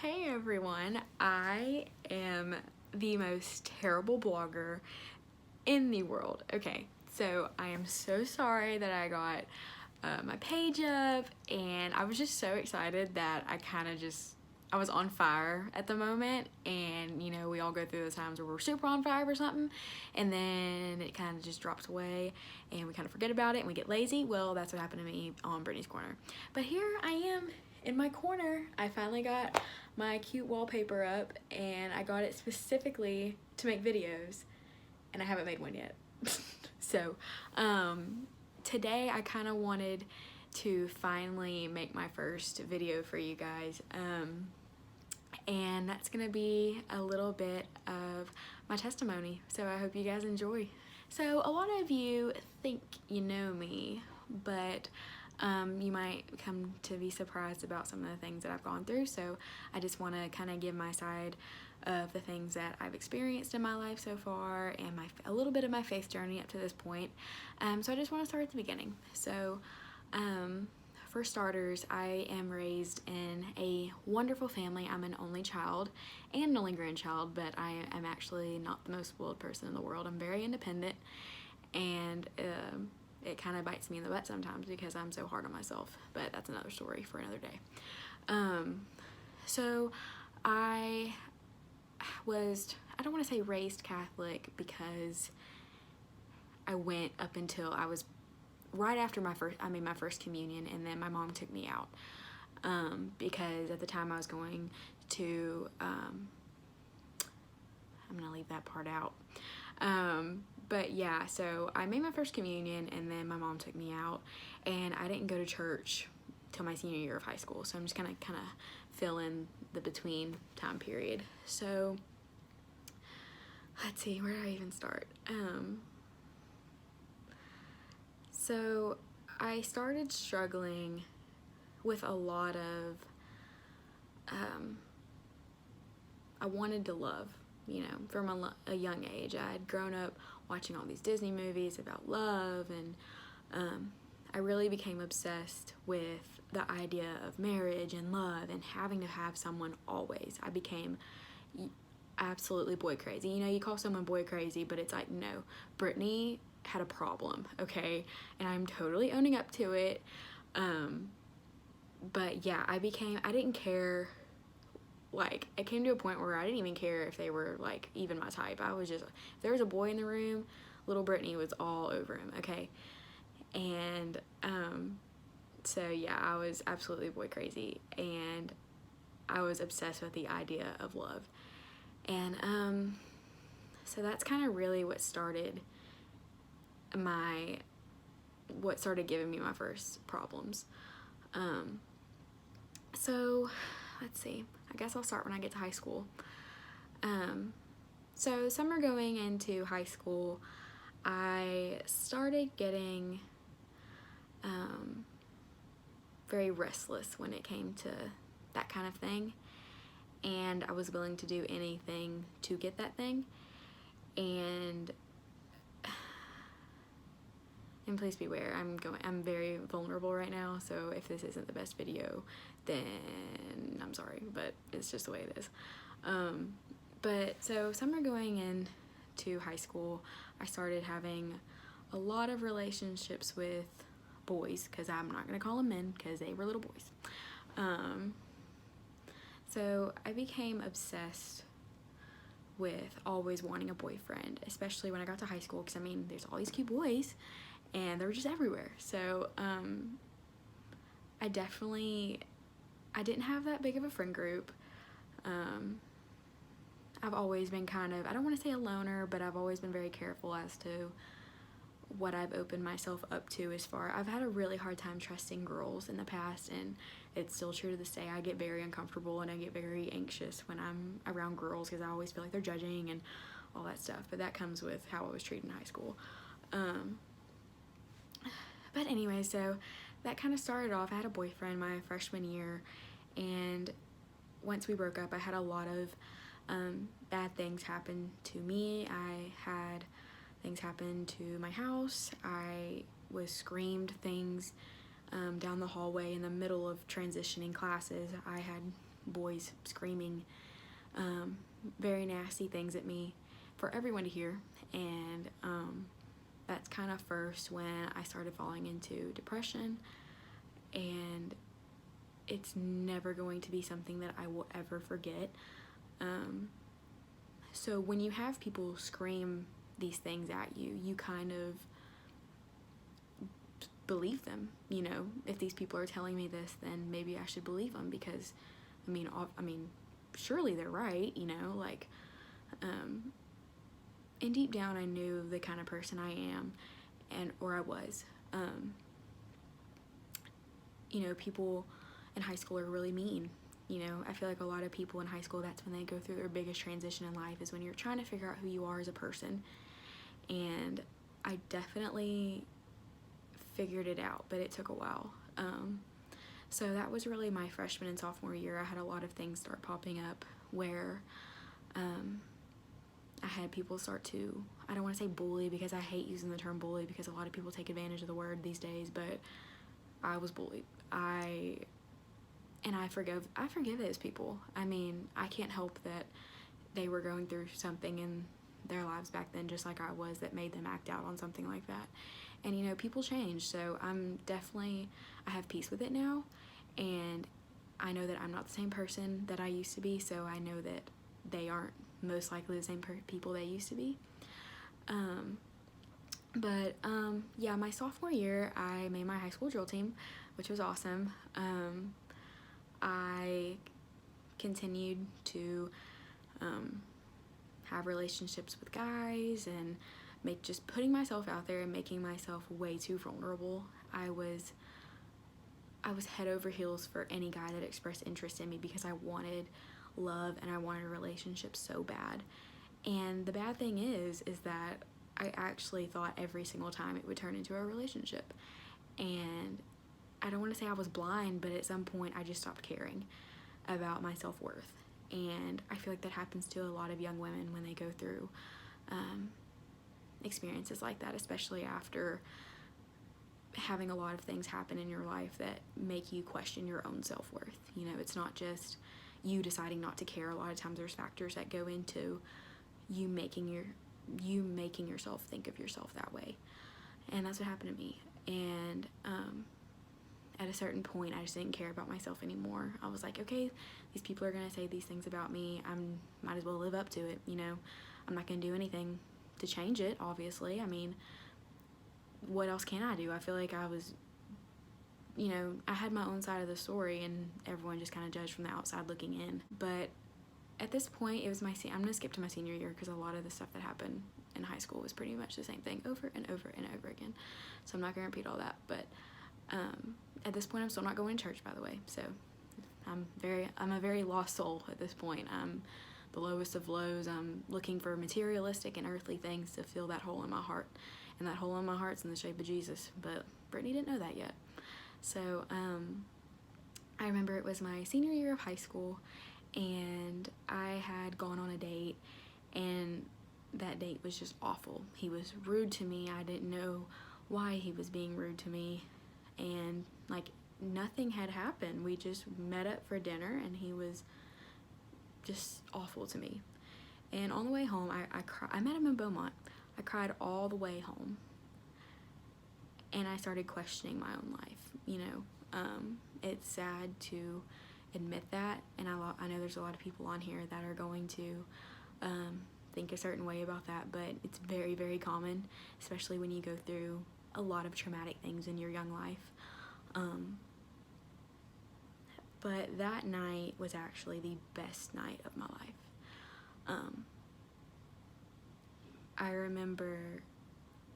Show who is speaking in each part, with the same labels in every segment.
Speaker 1: Hey everyone, I am the most terrible blogger in the world. Okay, so I am so sorry that I got my page up, and I was just so excited that I was on fire at the moment. And you know, we all go through those times where we're super on fire for something and then it kind of just drops away and we kind of forget about it and we get lazy. Well, that's what happened to me on Brittany's Corner. But here I am in my corner. I finally got my cute wallpaper up, and I got it specifically to make videos, and I haven't made one yet. So today I kind of wanted to finally make my first video for you guys, and that's gonna be a little bit of my testimony, so I hope you guys enjoy. So a lot of you think you know me, but you might come to be surprised about some of the things that I've gone through. So I just want to kind of give my side of the things that I've experienced in my life so far, and a little bit of my faith journey up to this point. So I just want to start at the beginning. So for starters, I am raised in a wonderful family. I'm an only child and an only grandchild, but I am actually not the most spoiled person in the world. I'm very independent, and it kind of bites me in the butt sometimes because I'm so hard on myself, but that's another story for another day. So I don't want to say raised Catholic, because I went up until I was right after I made my first communion, and then my mom took me out because at the time I was going to, I'm gonna leave that part out. But yeah, so I made my first communion, and then my mom took me out, and I didn't go to church till my senior year of high school. So I'm just gonna kind of fill in the between time period. So let's see, where do I even start? So I started struggling with a lot of, I wanted to love, you know, from a young age. I had grown up watching all these Disney movies about love, and I really became obsessed with the idea of marriage and love and having to have someone always. I became absolutely boy crazy. You know, you call someone boy crazy, but it's like, no, Brittany had a problem, okay? And I'm totally owning up to it. But yeah, I didn't care. Like, it came to a point where I didn't even care if they were, like, even my type. I was just, if there was a boy in the room, little Brittany was all over him, okay? And, so yeah, I was absolutely boy crazy, and I was obsessed with the idea of love. And, so that's kind of really what started giving me my first problems. So let's see, I guess I'll start when I get to high school. So summer going into high school, I started getting very restless when it came to that kind of thing, and I was willing to do anything to get that thing. And please beware, I'm very vulnerable right now, so if this isn't the best video, then I'm sorry, but it's just the way it is. But so summer going into high school, I started having a lot of relationships with boys, because I'm not gonna call them men, because they were little boys. So I became obsessed with always wanting a boyfriend, especially when I got to high school, because I mean, there's all these cute boys and they were just everywhere. So I didn't have that big of a friend group. I've always been kind of, I don't want to say a loner, but I've always been very careful as to what I've opened myself up to. I've had a really hard time trusting girls in the past, and it's still true to this day. I get very uncomfortable and I get very anxious when I'm around girls, because I always feel like they're judging and all that stuff, but that comes with how I was treated in high school. But anyway, so that kind of started off. I had a boyfriend my freshman year, and once we broke up, I had a lot of bad things happen to me. I had things happen to my house. I was screamed things down the hallway in the middle of transitioning classes. I had boys screaming very nasty things at me for everyone to hear. And that's kind of first when I started falling into depression, and it's never going to be something that I will ever forget. So when you have people scream these things at you, you kind of believe them. You know, if these people are telling me this, then maybe I should believe them, because I mean surely they're right, you know, like, and deep down I knew the kind of person I am, or I was. You know, people in high school are really mean. You know, I feel like a lot of people in high school, that's when they go through their biggest transition in life, is when you're trying to figure out who you are as a person. And I definitely figured it out, but it took a while. So that was really my freshman and sophomore year. I had a lot of things start popping up where I had people start to, I don't want to say bully, because I hate using the term bully because a lot of people take advantage of the word these days, but I was bullied. I forgive those people. I mean, I can't help that they were going through something in their lives back then, just like I was, that made them act out on something like that. And you know, people change, so I have peace with it now, and I know that I'm not the same person that I used to be, so I know that they aren't most likely the same people they used to be. Yeah, my sophomore year, I made my high school drill team, which was awesome. I continued to have relationships with guys, and just putting myself out there and making myself way too vulnerable. I was head over heels for any guy that expressed interest in me, because I wanted love and I wanted a relationship so bad. And the bad thing is that I actually thought every single time it would turn into a relationship. And I don't want to say I was blind, but at some point I just stopped caring about my self-worth. And I feel like that happens to a lot of young women when they go through experiences like that, especially after having a lot of things happen in your life that make you question your own self-worth. You know, it's not just you deciding not to care. A lot of times there's factors that go into you making yourself think of yourself that way. And that's what happened to me. And at a certain point, I just didn't care about myself anymore. I was like, okay, these people are going to say these things about me. I might as well live up to it, you know. I'm not going to do anything to change it, obviously. I mean, what else can I do? I feel like I was, you know, I had my own side of the story, and everyone just kind of judged from the outside looking in. But at this point, it was I'm going to skip to my senior year, because a lot of the stuff that happened in high school was pretty much the same thing over and over and over again. So I'm not going to repeat all that. But at this point, I'm still not going to church, by the way. So I'm a very lost soul at this point. I'm the lowest of lows. I'm looking for materialistic and earthly things to fill that hole in my heart. And that hole in my heart's in the shape of Jesus. But Brittany didn't know that yet. So I remember it was my senior year of high school, and I had gone on a date, and that date was just awful. He was rude to me. I didn't know why he was being rude to me, and like nothing had happened. We just met up for dinner, and he was just awful to me. And on the way home, I met him in Beaumont. I cried all the way home, and I started questioning my own life. You know, it's sad to admit that, and I know there's a lot of people on here that are going to think a certain way about that, but it's very, very common, especially when you go through a lot of traumatic things in your young life. But that night was actually the best night of my life. I remember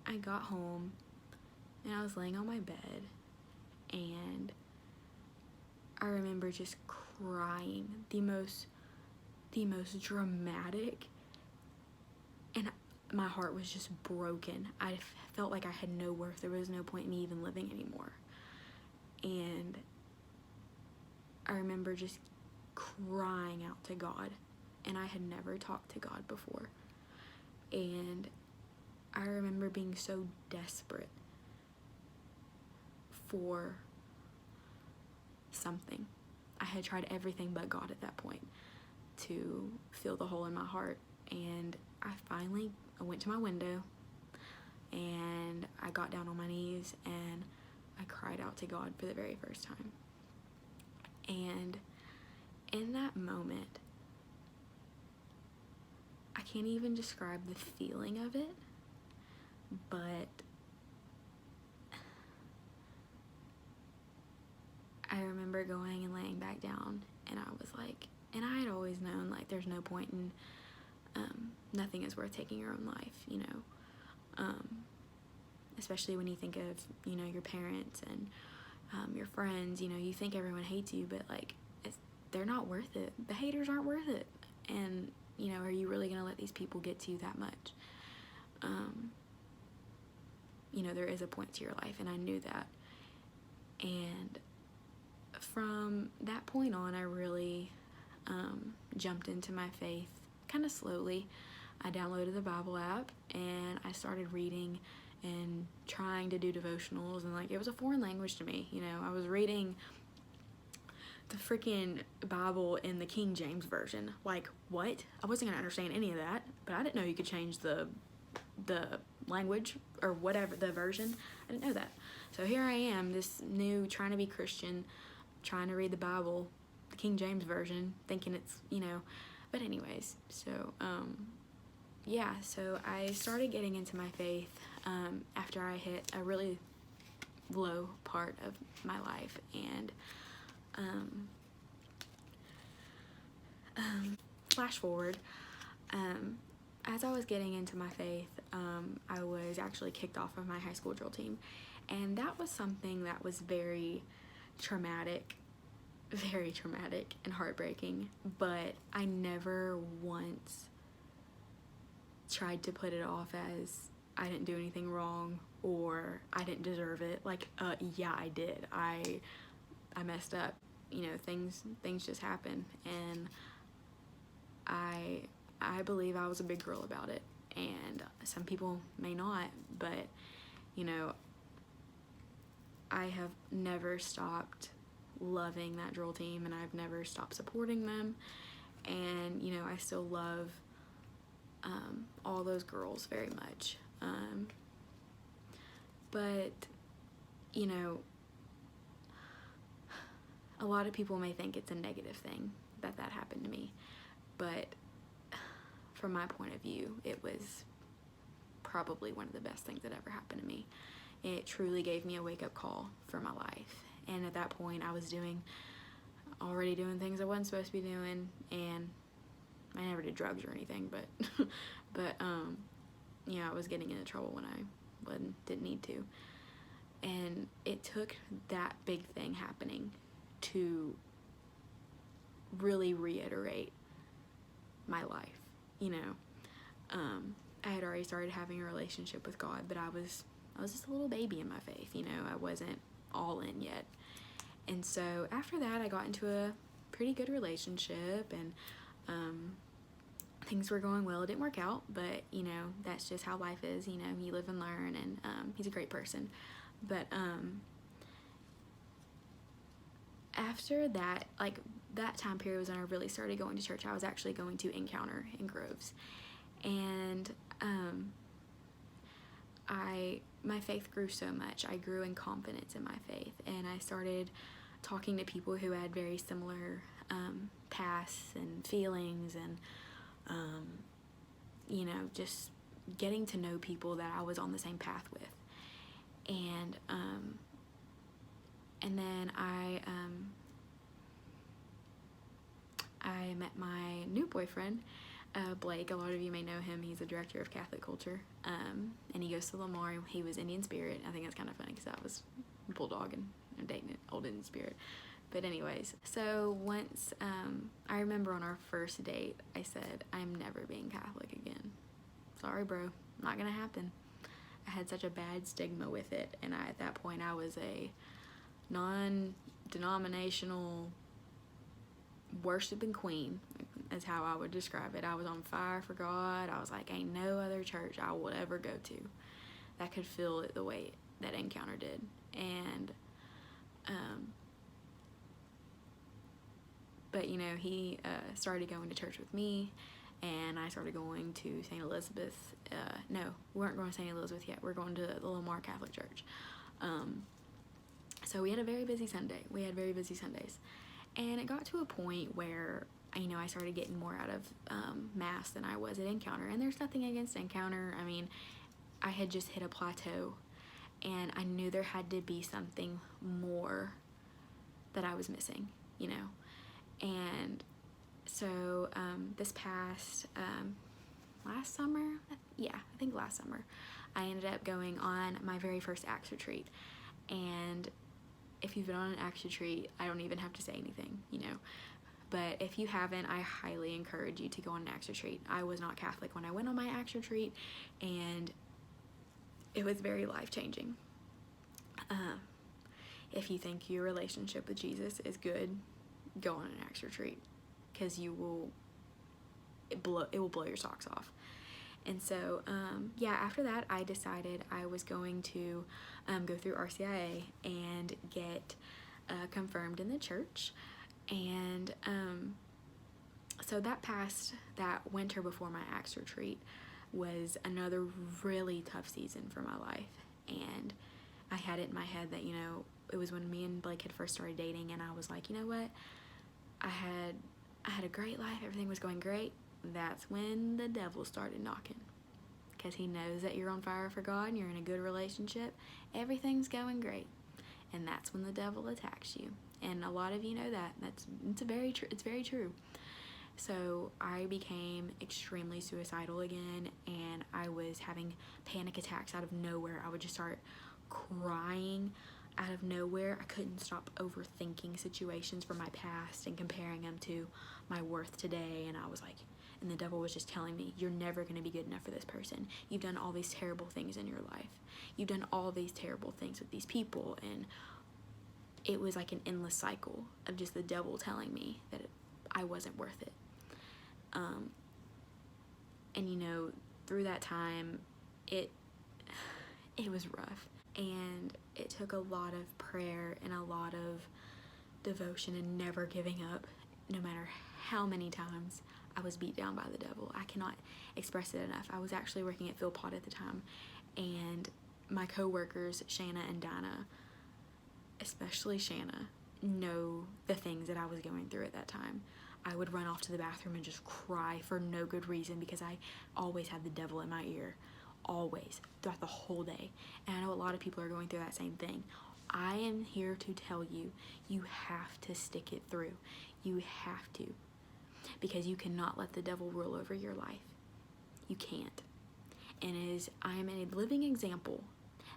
Speaker 1: I got home, and I was laying on my bed, and I remember just crying, the most dramatic, and my heart was just broken. I felt like I had no worth. There was no point in me even living anymore. And I remember just crying out to God, and I had never talked to God before. And I remember being so desperate for something. I had tried everything but God at that point to fill the hole in my heart. And I went to my window and I got down on my knees and I cried out to God for the very first time. And in that moment, I can't even describe the feeling of it, but I remember going and laying back down, and I was like, and I had always known, like, there's no point in, nothing is worth taking your own life, you know, especially when you think of, you know, your parents and your friends, you know, you think everyone hates you, but, like, they're not worth it. The haters aren't worth it. And, you know, are you really going to let these people get to you that much? You know, there is a point to your life, and I knew that. And from that point on, I really jumped into my faith kind of slowly. I downloaded the Bible app, and I started reading and trying to do devotionals, and, like, it was a foreign language to me. You know, I was reading the freaking Bible in the King James Version. Like, what? I wasn't gonna understand any of that, but I didn't know you could change the language or whatever, the version. I didn't know that. So here I am, this new, trying to be Christian, trying to read the Bible, the King James Version, thinking it's, you know, but anyways, so, yeah, so I started getting into my faith after I hit a really low part of my life, and flash forward, as I was getting into my faith, I was actually kicked off of my high school drill team, and that was something that was very traumatic and heartbreaking, but I never once tried to put it off as I didn't do anything wrong or I didn't deserve it. Like, yeah, I did. I messed up. You know, things just happen, and I believe I was a big girl about it, and some people may not, but, you know, I have never stopped loving that drill team, and I've never stopped supporting them, and, you know, I still love all those girls very much, but, you know, a lot of people may think it's a negative thing that happened to me, but from my point of view, it was probably one of the best things that ever happened to me. It truly gave me a wake-up call for my life, and at that point I was already doing things I wasn't supposed to be doing, and I never did drugs or anything, but you know, I was getting into trouble when I didn't need to, and it took that big thing happening to really reiterate my life, you know. I had already started having a relationship with God, but I was just a little baby in my faith, you know. I wasn't all in yet. And so after that, I got into a pretty good relationship, and things were going well. It didn't work out, but, you know, that's just how life is, you know. You live and learn, and he's a great person. But after that, like, that time period was when I really started going to church. I was actually going to Encounter in Groves, and my faith grew so much. I grew in confidence in my faith, and I started talking to people who had very similar pasts and feelings, and you know, just getting to know people that I was on the same path with. And then I met my new boyfriend, Blake. A lot of you may know him. He's a director of Catholic culture, and he goes to Lamar. He was Indian Spirit. I think that's kind of funny because I was Bulldog and I'm dating an old Indian Spirit. But anyways, so once, I remember on our first date, I said, I'm never being Catholic again. Sorry, bro. Not gonna happen. I had such a bad stigma with it, and at that point I was a non-denominational worshiping queen, is how I would describe it. I was on fire for God. I was like, ain't no other church I would ever go to that could feel it the way that Encounter did. And But, you know, he started going to church with me, and I started going to St. Elizabeth. No, we weren't going to St. Elizabeth yet. We're going to the Lamar Catholic Church. So we had a very busy Sunday. We had very busy Sundays. And it got to a point where, you know, I started getting more out of Mass than I was at Encounter. And there's nothing against Encounter. I mean, I had just hit a plateau, and I knew there had to be something more that I was missing, you know. And so this past last summer, I think last summer, I ended up going on my very first Acts retreat. And if you've been on an Acts retreat, I don't even have to say anything, you know. But if you haven't, I highly encourage you to go on an Acts retreat. I was not Catholic when I went on my Acts retreat, and it was very life-changing. If you think your relationship with Jesus is good, go on an Acts retreat, because it will blow your socks off. And so, after that, I decided I was going to go through RCIA and get confirmed in the church. And so that winter before my Acts retreat was another really tough season for my life. And I had it in my head that, you know, it was when me and Blake had first started dating, and I was like, you know what, I had a great life, everything was going great. That's when the devil started knocking, because he knows that you're on fire for God and you're in a good relationship, everything's going great, and that's when the devil attacks you. And a lot of you know that. It's very true. So I became extremely suicidal again, and I was having panic attacks out of nowhere. I would just start crying out of nowhere. I couldn't stop overthinking situations from my past and comparing them to my worth today. And I was like, and the devil was just telling me, you're never going to be good enough for this person. You've done all these terrible things in your life. You've done all these terrible things with these people. And it was like an endless cycle of just the devil telling me that I wasn't worth it. And you know, through that time, it was rough. And it took a lot of prayer and a lot of devotion and never giving up, no matter how many times I was beat down by the devil. I cannot express it enough. I was actually working at Philpott at the time, and my co-workers, Shanna and Dinah, especially Shanna, know the things that I was going through at that time. I would run off to the bathroom and just cry for no good reason, because I always had the devil in my ear. Always, throughout the whole day. And I know a lot of people are going through that same thing. I am here to tell you, you have to stick it through. You have to. Because you cannot let the devil rule over your life. You can't. And I am a living example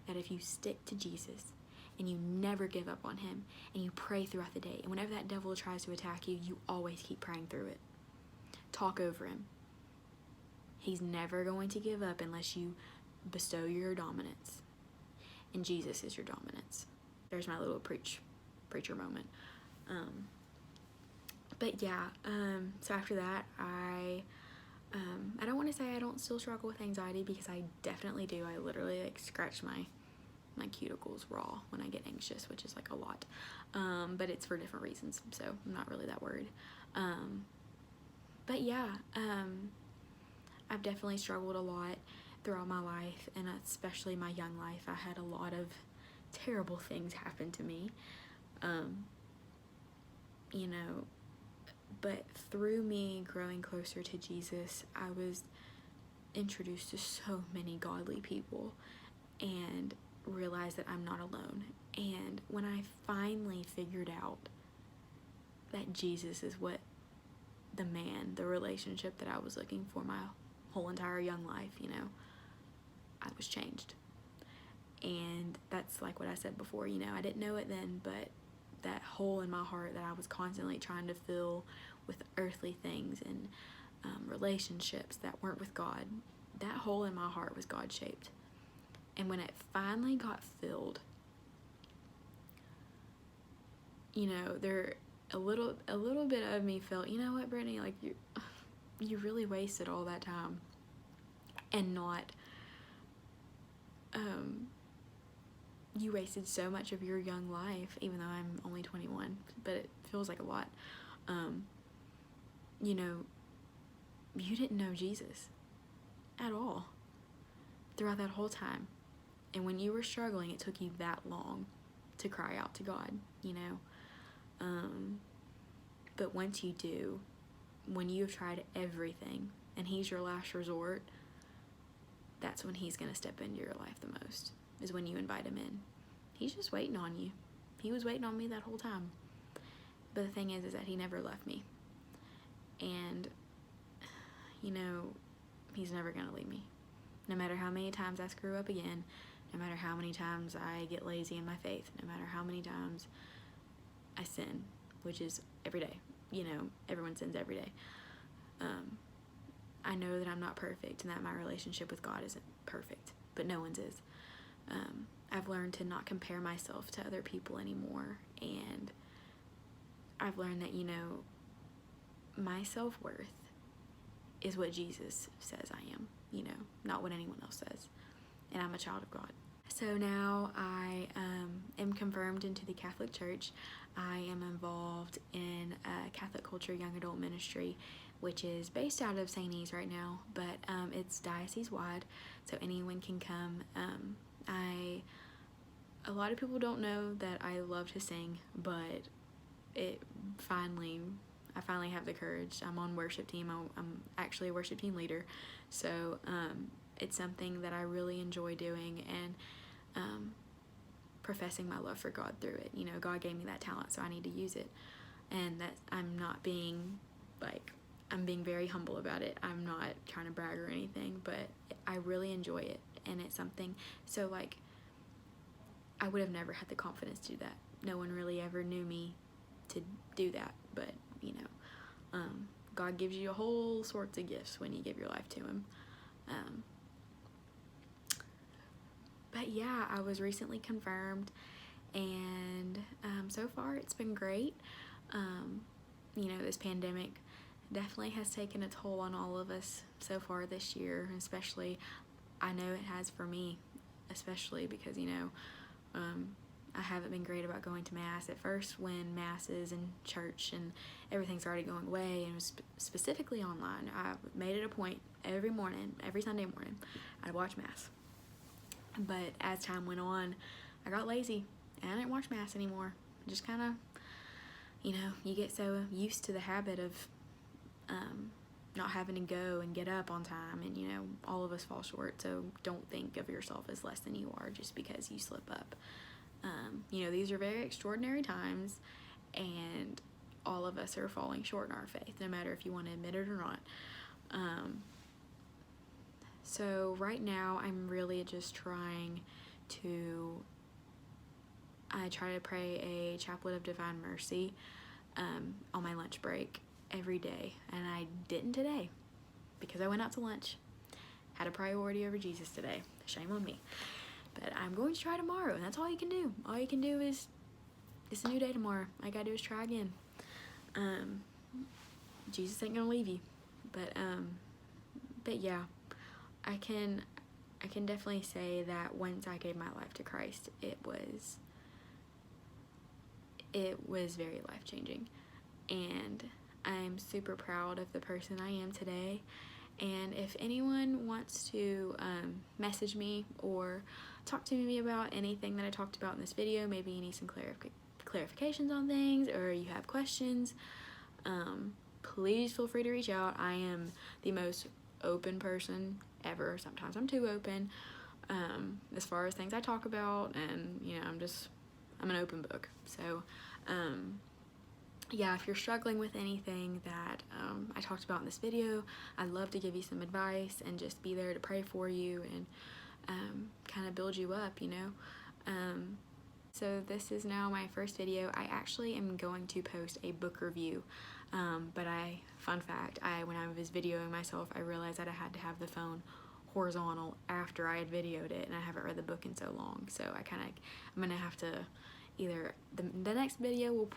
Speaker 1: that if you stick to Jesus and you never give up on him and you pray throughout the day, and whenever that devil tries to attack you, you always keep praying through it. Talk over him. He's never going to give up unless you bestow your dominance. And Jesus is your dominance. There's my little preacher moment. So after that, I don't want to say I don't still struggle with anxiety, because I definitely do. I literally scratch my cuticles raw when I get anxious, which is like a lot. But it's for different reasons, so I'm not really that worried. I've definitely struggled a lot throughout my life, and especially my young life. I had a lot of terrible things happen to me, but through me growing closer to Jesus, I was introduced to so many godly people and realized that I'm not alone. And when I finally figured out that Jesus is the relationship that I was looking for my whole entire young life, I was changed. And that's like what I said before, I didn't know it then, but that hole in my heart that I was constantly trying to fill with earthly things and relationships that weren't with God, that hole in my heart was God-shaped. And when it finally got filled, there a little bit of me felt, you know what, Brittany, like you really wasted all that time and not you wasted so much of your young life, even though I'm only 21, but it feels like a lot. you know, you didn't know Jesus at all throughout that whole time. And when you were struggling, it took you that long to cry out to God, you know. But once you do, when you've tried everything and he's your last resort, that's when he's going to step into your life the most, is when you invite him in. He's just waiting on you. He was waiting on me that whole time. But the thing is that he never left me. And, you know, he's never going to leave me. No matter how many times I screw up again, no matter how many times I get lazy in my faith, no matter how many times I sin, which is every day. You know, everyone sins every day. I know that I'm not perfect and that my relationship with God isn't perfect, but no one's is. I've learned to not compare myself to other people anymore, and I've learned that, you know, my self-worth is what Jesus says I am, you know, not what anyone else says, and I'm a child of God. So now I am confirmed into the Catholic Church. I am involved in Catholic Culture Young Adult Ministry, which is based out of St. E's right now, but it's diocese-wide, so anyone can come. A lot of people don't know that I love to sing, but I finally have the courage. I'm on worship team. I'm actually a worship team leader, so it's something that I really enjoy doing, and professing my love for God through it. You know, God gave me that talent, so I need to use it, and that I'm not being I'm being very humble about it. I'm not trying to brag or anything, but I really enjoy it, and it's something, so like, I would have never had the confidence to do that. No one really ever knew me to do that, but, you know, God gives you a whole sorts of gifts when you give your life to him. But yeah, I was recently confirmed, and so far it's been great. You know, this pandemic definitely has taken a toll on all of us so far this year, especially, I know it has for me, especially because, you know, I haven't been great about going to Mass at first when Masses and church and everything's already going away, and it was specifically online. I made it a point every morning, every Sunday morning, I'd watch Mass. But as time went on, I got lazy and I didn't watch Mass anymore. Just kind of, you know, you get so used to the habit of not having to go and get up on time, and, you know, all of us fall short, so don't think of yourself as less than you are just because you slip up. You know, these are very extraordinary times, and all of us are falling short in our faith, no matter if you want to admit it or not. So right now I'm really just trying to, I try to pray a Chaplet of Divine Mercy on my lunch break every day, and I didn't today because I went out to lunch. Had a priority over Jesus today. Shame on me. But I'm going to try tomorrow, and that's all you can do. All you can do is, it's a new day tomorrow. All you gotta do is try again. Jesus ain't gonna leave you. But yeah, I can definitely say that once I gave my life to Christ, it was very life-changing, and I'm super proud of the person I am today. And if anyone wants to message me or talk to me about anything that I talked about in this video, maybe you need some clarifications on things, or you have questions, please feel free to reach out. I am the most open person ever. Sometimes I'm too open as far as things I talk about, and, you know, I'm an open book. So yeah, if you're struggling with anything that I talked about in this video, I'd love to give you some advice and just be there to pray for you and kind of build you up, you know. So this is now my first video. I actually am going to post a book review, but fun fact, when I was videoing myself, I realized that I had to have the phone horizontal after I had videoed it, and I haven't read the book in so long, so I'm gonna have to either, the next video will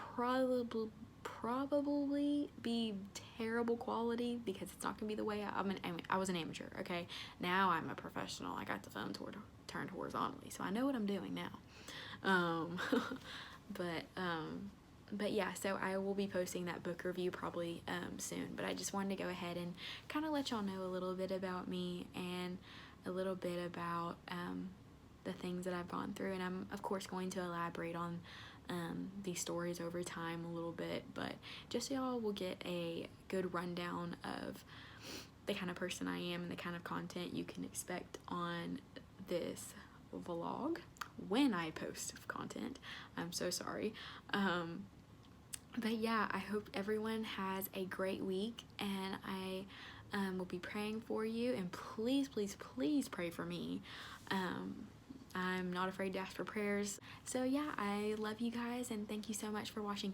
Speaker 1: probably be terrible quality because it's not gonna be the way I was an amateur, okay? Now I'm a professional. I got the phone turned horizontally, so I know what I'm doing now. But But yeah, so I will be posting that book review probably soon, but I just wanted to go ahead and kind of let y'all know a little bit about me and a little bit about the things that I've gone through, and I'm of course going to elaborate on these stories over time a little bit, but just so y'all will get a good rundown of the kind of person I am and the kind of content you can expect on this vlog when I post content. I'm so sorry. But yeah, I hope everyone has a great week, and I will be praying for you, and please, please, please pray for me. I'm not afraid to ask for prayers. So yeah, I love you guys, and thank you so much for watching.